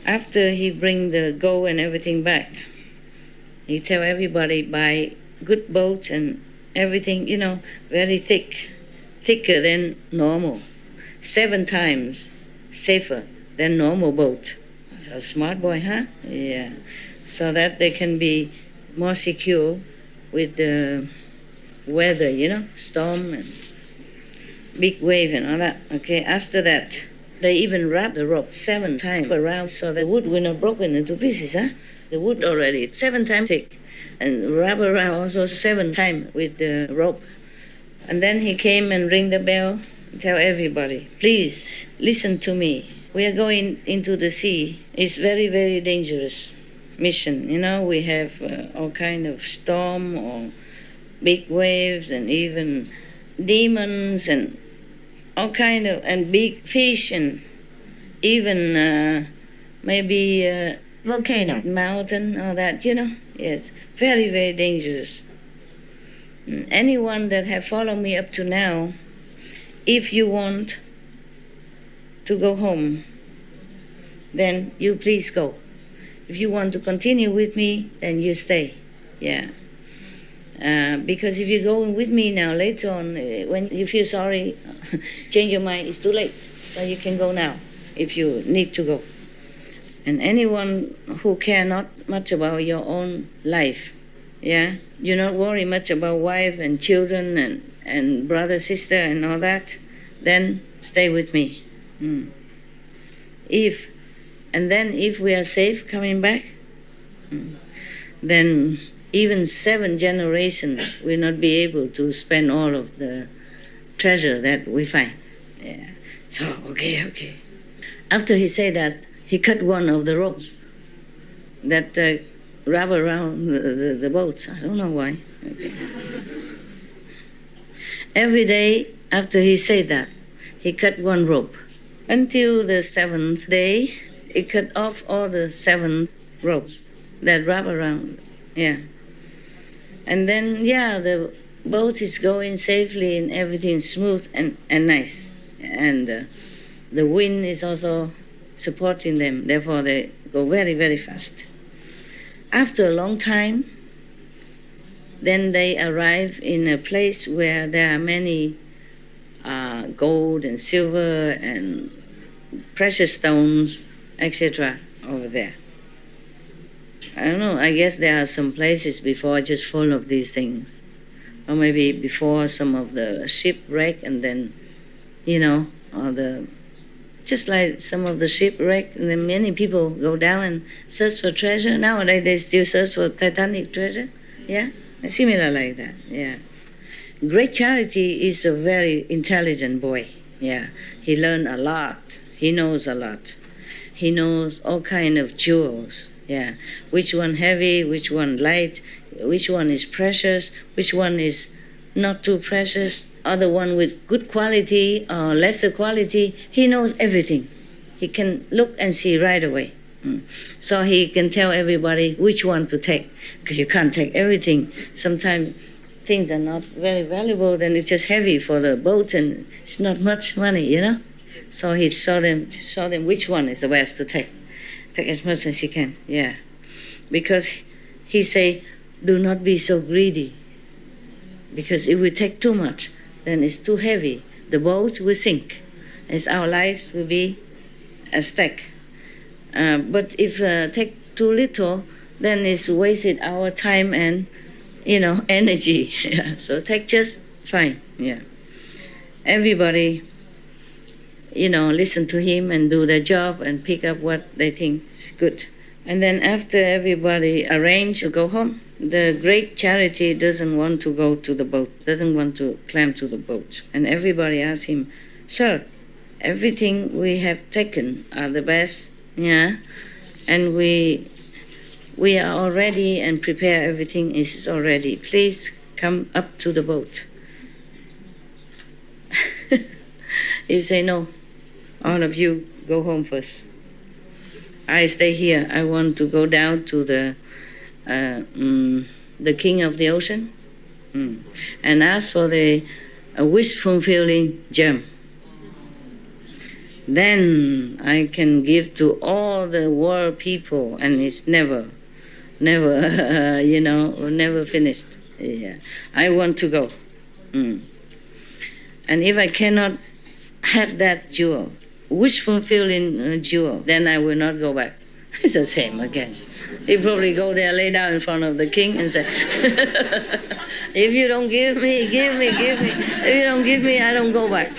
After he bring the gold and everything back, he tell everybody buy good boats and everything, very thick, thicker than normal, 7 times safer than normal boat. So smart boy, huh? Yeah. So that they can be more secure with the weather, storm and big wave and all that. Okay, after that, they even wrap the rope 7 times around so the wood will not broken into pieces, huh? The wood already 7 times thick and wrap around also 7 times with the rope. And then he came and ring the bell and tell everybody, please listen to me. We are going into the sea. It's very, very dangerous mission. We have all kind of storm or big waves and even demons and all kind of, and big fish and even maybe volcano, mountain, all that, Yes, very, very dangerous. Anyone that have followed me up to now, if you want to go home, then you please go. If you want to continue with me, then you stay. Yeah. Because if you're going with me now, later on, when you feel sorry, change your mind, it's too late. So you can go now if you need to go. And anyone who care not much about your own life, yeah, you not worry much about wife and children and brother, sister and all that, then stay with me. If we are safe coming back, then even 7 generations will not be able to spend all of the treasure that we find. Yeah. So, okay. After he said that, he cut one of the ropes that wrap around the boat. I don't know why. Okay. Every day after he said that, he cut one rope. Until the 7th day, he cut off all the 7 ropes that wrap around. Yeah. And then, the boat is going safely and everything smooth and nice. And the wind is also supporting them. Therefore, they go very, very fast. After a long time, then they arrive in a place where there are many gold and silver and precious stones, etc. over there. I don't know, I guess there are some places before just full of these things. Or maybe before some of the shipwreck and then, just like some of the shipwreck, and then many people go down and search for treasure. Nowadays they still search for Titanic treasure. Yeah, similar like that. Yeah. Great Charity is a very intelligent boy. Yeah, he learned a lot. He knows a lot. He knows all kind of jewels. Yeah, which one heavy, which one light, which one is precious, which one is not too precious, other one with good quality or lesser quality. He knows everything. He can look and see right away. So he can tell everybody which one to take, because you can't take everything. Sometimes things are not very valuable, then it's just heavy for the boat and it's not much money, So he show them which one is the best to take. Take as much as he can, yeah. Because he say, do not be so greedy. Because if we take too much, then it's too heavy. The boat will sink. As our life will be a stack. But if take too little, then it's wasted our time and, energy. Yeah. So take just fine, yeah. Everybody, listen to him and do their job and pick up what they think is good. And then after everybody arrange to go home, the Great Charity doesn't want to go to the boat, doesn't want to climb to the boat. And everybody asks him, sir, everything we have taken are the best, yeah? And we are all ready and prepare everything is already. Please come up to the boat. He say, no, all of you go home first. I stay here. I want to go down to the king of the ocean and ask for the wish-fulfilling gem. then I can give to all the world people, and it's never, never finished. Yeah, I want to go. And if I cannot have that jewel, wish fulfilling jewel, then I will not go back. It's the same again. You probably go there, lay down in front of the king and say, if you don't give me, give me. If you don't give me, I don't go back.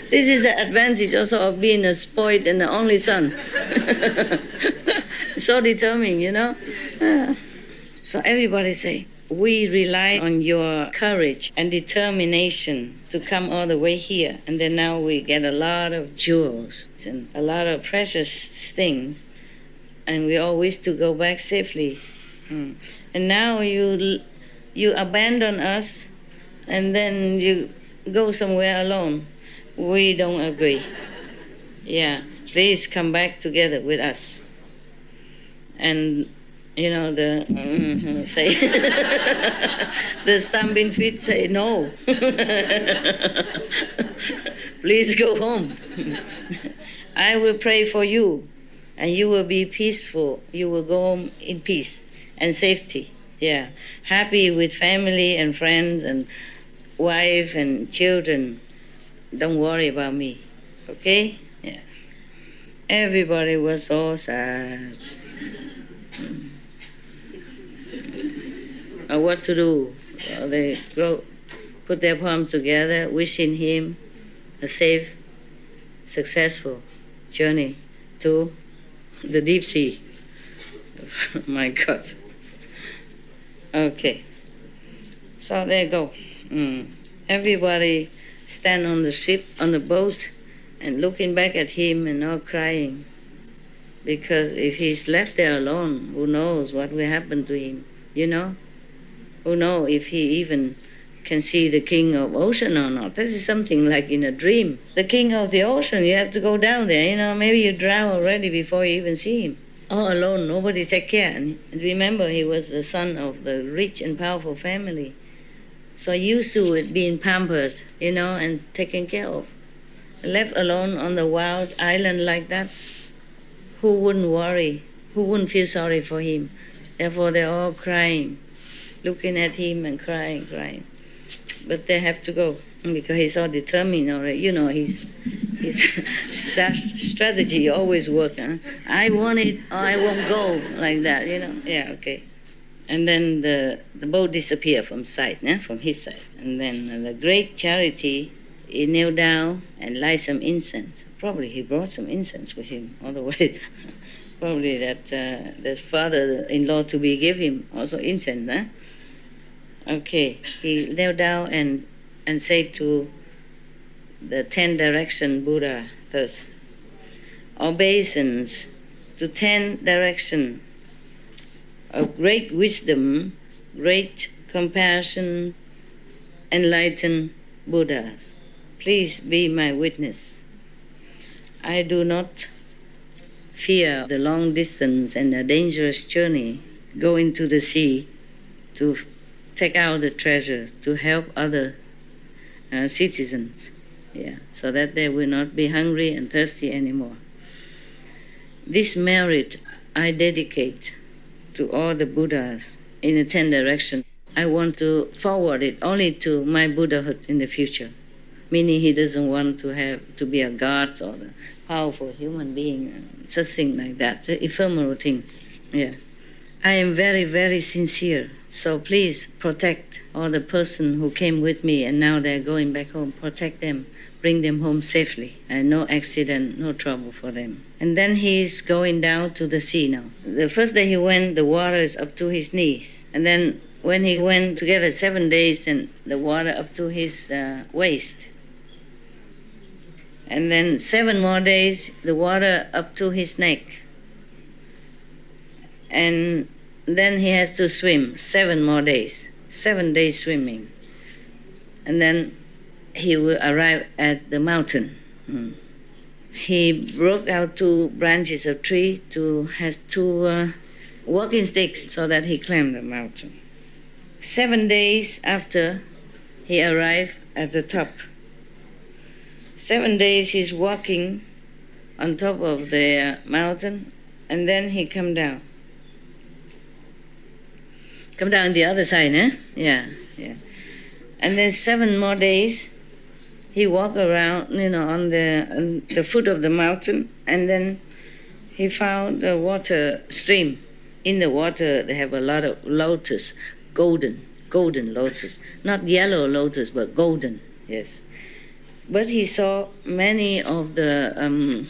This is the advantage also of being a spoiled and the only son. So determined, So everybody say, we rely on your courage and determination to come all the way here. And then now we get a lot of jewels and a lot of precious things. And we all wish to go back safely. And now you abandon us and then you go somewhere alone. We don't agree. Yeah, please come back together with us. And the say the stamping feet say no. Please go home. I will pray for you, and you will be peaceful. You will go home in peace and safety. Yeah, happy with family and friends and wife and children. Don't worry about me. Okay? Yeah. Everybody was so sad. What to do? They put their palms together, wishing him a safe, successful journey to the deep sea. My God. Okay. So there you go. Everybody stand on the ship, on the boat, and looking back at him and all crying. Because if he's left there alone, who knows what will happen to him, Who knows if he even can see the king of ocean or not. This is something like in a dream. The king of the ocean, you have to go down there, maybe you drown already before you even see him. All alone, nobody take care. And remember, he was the son of the rich and powerful family. So used to it being pampered, and taken care of. Left alone on the wild island like that, who wouldn't worry? Who wouldn't feel sorry for him? Therefore, they're all crying, looking at him and crying. But they have to go because he's so determined already. His strategy always works. I want it or I won't go, like that, Yeah, okay. And then the boat disappeared from sight, from his side. And then the great charity, he knelt down and light some incense. Probably he brought some incense with him all the way. Probably that the father-in-law to be gave him also incense. Okay, he knelt down and said to the 10 direction Buddha thus, obeisance to 10 direction of great wisdom, great compassion, enlightened Buddhas. Please be my witness. I do not fear the long distance and the dangerous journey, going to the sea to take out the treasures, to help other citizens, so that they will not be hungry and thirsty anymore. This merit I dedicate to all the Buddhas in the 10 directions. I want to forward it only to my Buddhahood in the future, meaning he doesn't want to be a god or a powerful human being, such thing like that, the ephemeral thing. Yeah. I am very, very sincere. So please protect all the person who came with me and now they're going back home. Protect them, bring them home safely, and no accident, no trouble for them. And then he's going down to the sea now. The first day he went, the water is up to his knees. And then when he went together 7 days, and the water up to his waist. And then 7 more days, the water up to his neck. And then he has to swim 7 more days, 7 days swimming. And then he will arrive at the mountain. He broke out 2 branches of tree, has 2 walking sticks so that he climbed the mountain. 7 days after he arrived at the top, 7 days he's walking on top of the mountain, and then he come down. Come down the other side, eh? Yeah. And then 7 more days, he walk around, on the foot of the mountain, and then he found a water stream. In the water, they have a lot of lotus, golden lotus. Not yellow lotus, but golden, yes. But he saw many of the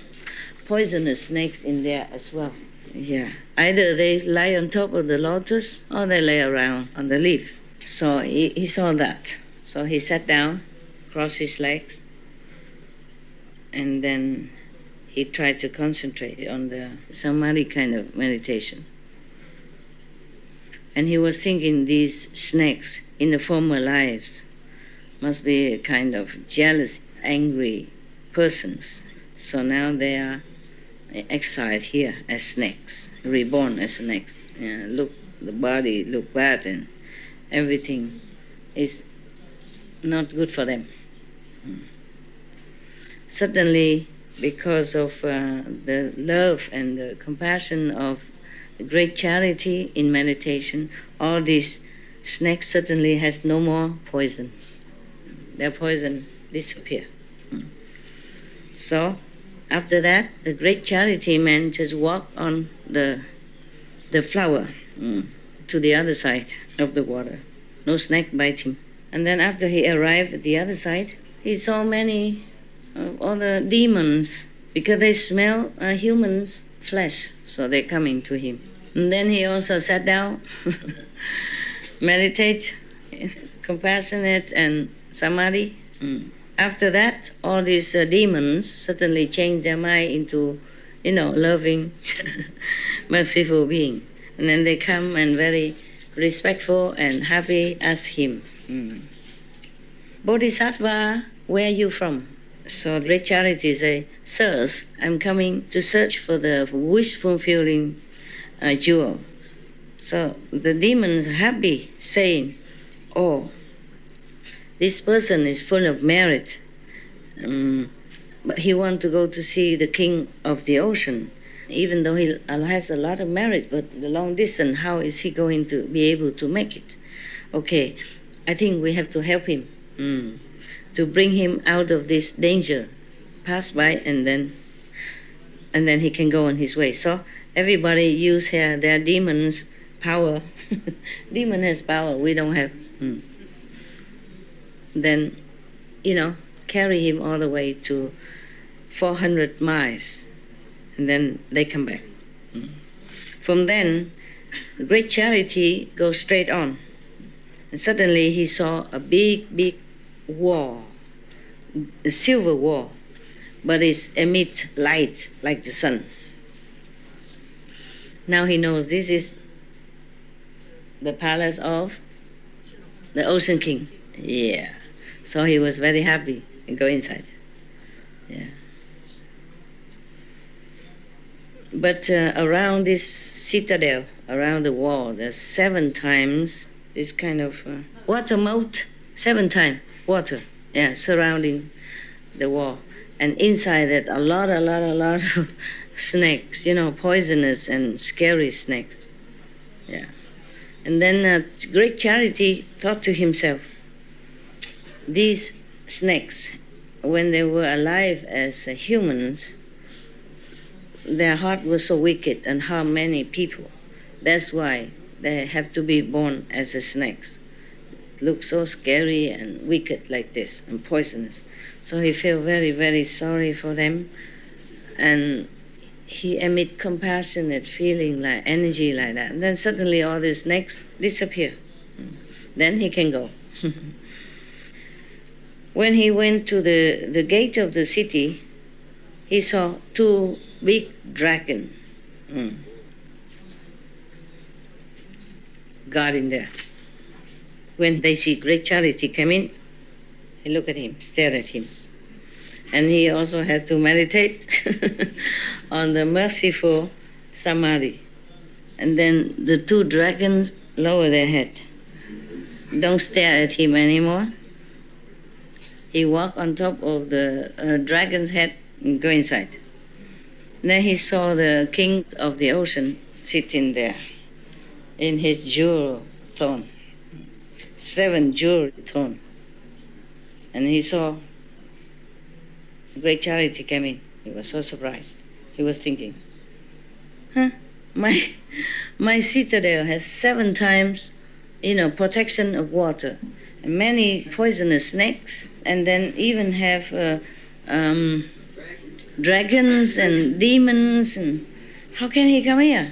poisonous snakes in there as well. Yeah. Either they lie on top of the lotus or they lay around on the leaf. So he saw that. So he sat down, crossed his legs, and then he tried to concentrate on the samadhi kind of meditation. And he was thinking these snakes in the former lives must be a kind of jealous, angry persons. So now they are exiled here as snakes, reborn as snakes. Yeah, look, the body look bad and everything is not good for them. Suddenly, because of the love and the compassion of the great charity in meditation, all these snakes suddenly has no more poison. Their poison disappear. So after that, the great charity man just walked on the flower to the other side of the water. No snake bite him. And then after he arrived at the other side, he saw many other demons because they smell humans' flesh, so they're coming to him. And then he also sat down, meditate, compassionate and samadhi. After that, all these demons suddenly change their mind into, loving, merciful being. And then they come and very respectful and happy as him. Bodhisattva, where are you from? So great charity say, sirs, I'm coming to search for the wish-fulfilling jewel. So the demons are happy, saying, oh, this person is full of merit, but he wants to go to see the king of the ocean. Even though he has a lot of merit, but the long distance, how is he going to be able to make it? Okay, I think we have to help him to bring him out of this danger, pass by, and then he can go on his way. So everybody use here their demons' power. Demon has power, we don't have. Then, carry him all the way to 400 miles, and then they come back. From then, the great charity goes straight on. And suddenly he saw a big wall, a silver wall, but it emits light like the sun. Now he knows this is the palace of the Ocean King. Yeah. So he was very happy and go inside. Yeah. But around this citadel, around the wall, there's 7 times this kind of water moat, 7 times water, surrounding the wall. And inside that, a lot of snakes, poisonous and scary snakes. Yeah. And then great charity thought to himself, these snakes, when they were alive as humans, their heart was so wicked and harm many people. That's why they have to be born as snakes. Look so scary and wicked like this and poisonous. So he felt very, very sorry for them, and he emit compassionate feeling, like energy like that. And then suddenly all the snakes disappear. Then he can go. When he went to the gate of the city, he saw 2 big dragons guarding there. When they see great charity come in, they look at him, stare at him. And he also had to meditate on the merciful samadhi. And then the 2 dragons lower their head. Don't stare at him anymore. he walked on top of the dragon's head and go inside. Then he saw the king of the ocean sitting there in his jewel throne, 7 jewel throne. And he saw great charity came in. He was so surprised. He was thinking, my citadel has 7 times, protection of water, and many poisonous snakes, and then even have dragons and demons. And how can he come here?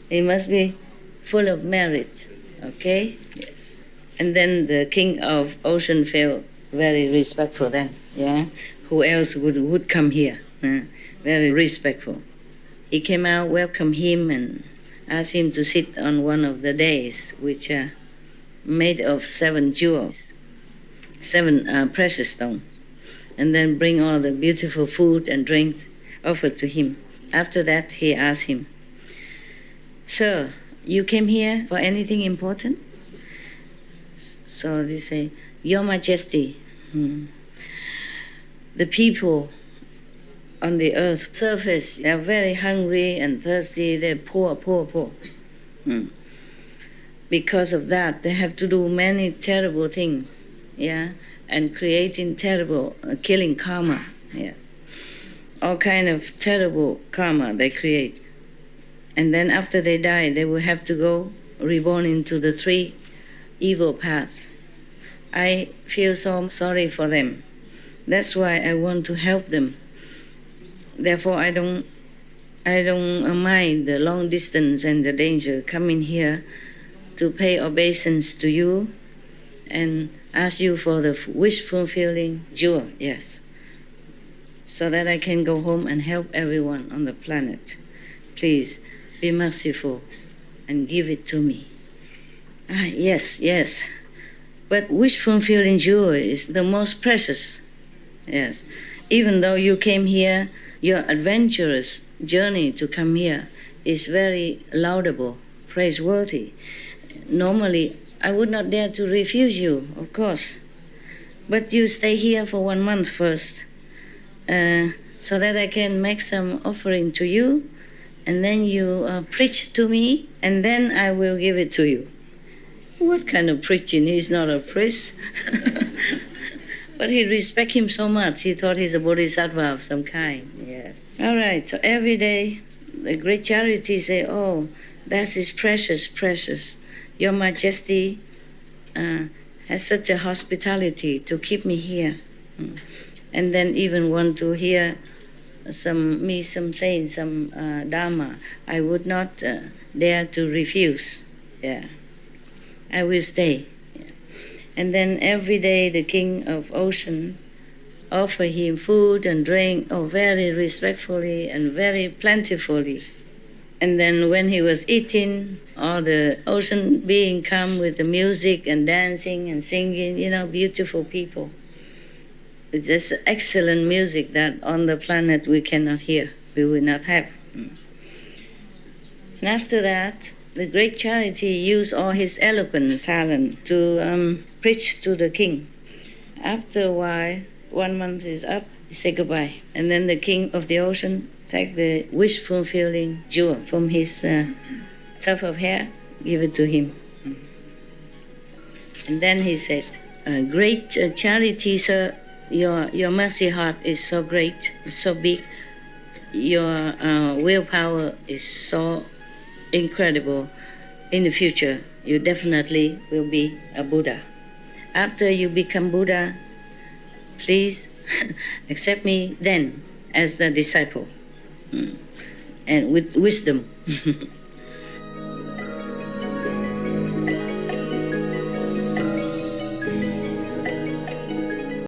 He must be full of merit. Okay? Yes. And then the king of ocean felt very respectful then. Yeah? Who else would come here? Very respectful. He came out, welcomed him, and asked him to sit on one of the dais, which are made of 7 jewels, 7 precious stones, and then bring all the beautiful food and drink offered to him. After that, he asked him, "Sir, you came here for anything important?" So they say, "Your Majesty, the people on the earth surface are very hungry and thirsty. They're poor. Because of that, they have to do many terrible things, and creating terrible, killing karma, all kind of terrible karma they create. And then after they die, they will have to go reborn into the 3 evil paths. I feel so sorry for them. That's why I want to help them. Therefore, I don't mind the long distance and the danger coming here to pay obeisance to you and ask you for the wish-fulfilling jewel, yes, so that I can go home and help everyone on the planet. Please, be merciful and give it to me." Yes. But wish-fulfilling jewel is the most precious, yes. Even though you came here, your adventurous journey to come here is very laudable, praiseworthy. Normally, I would not dare to refuse you, of course. But you stay here for 1 month first, so that I can make some offering to you, and then you preach to me, and then I will give it to you. What kind of preaching? He's not a priest. But he respect him so much. He thought he's a bodhisattva of some kind. Yes. All right. So every day, the great charity say, "Oh, that is precious. Your Majesty has such a hospitality to keep me here." And then even want to hear some saying, some Dharma. I would not dare to refuse. Yeah. I will stay. And then every day the king of ocean offer him food and drink, very respectfully and very plentifully. And then when he was eating, all the ocean being come with the music and dancing and singing, beautiful people. It's just excellent music that on the planet we cannot hear, we will not have. And after that, the great charity used all his eloquent talent to preach to the king. After a while, 1 month is up, he said goodbye. And then the king of the ocean take the wish-fulfilling jewel from his tuft of hair, give it to him. And then he said, "Great charity, sir, your mercy heart is so great, so big. Your willpower is so incredible. In the future, you definitely will be a Buddha. After you become Buddha, please accept me then as a disciple, and with wisdom."